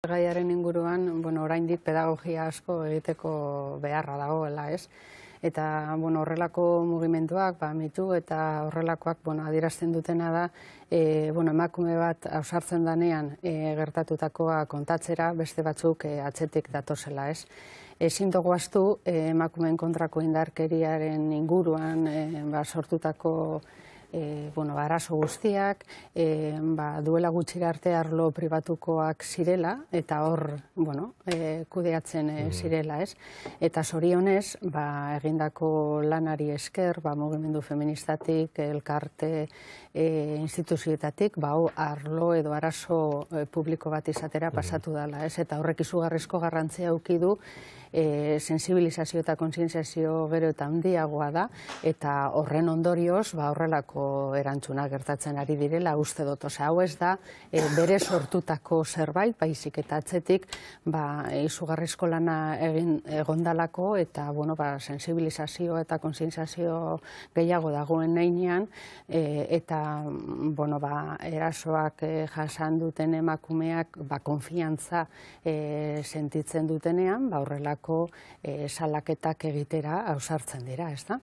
Gaiaren inguruan, oraindik pedagogia asko egiteko beharra dagoela, ez? Eta, horrelako mugimenduak, mitu eta horrelakoak, adierazten dutena da, emakume bat ausartzen danean gertatutakoa kontatzera, beste batzuk atzetik datozela, ez? Ezin dugu ahaztu emakumeen kontrako indarkeriaren inguruan sortutako arazo guztiak, duela gutxira arte arlo pribatukoak zirela, eta hor kudeatzen zirela, ez? Eta zorionez, egindako lanari esker, mugimendu feministatik, elkarte instituzioetatik, arlo edo arazo publiko bat izatera pasatu dela, ez? Eta horrek izugarrizko garrantzia eduki du, sensibilizazio eta kontzientziazio gero eta handiagoa da, eta horren ondorioz, horrelako erantzuna gertatzen ari direla uste dut. Hau ez da bere sortutako zerbait, baizik eta atzetik izugarrizko lana egondalako eta sensibilizazio eta kontzientziazio gehiago dagoen heinean, eta erasoak jasan duten emakumeak konfiantza sentitzen dutenean, horrelako salaketak egitera ausartzen dira, ez da?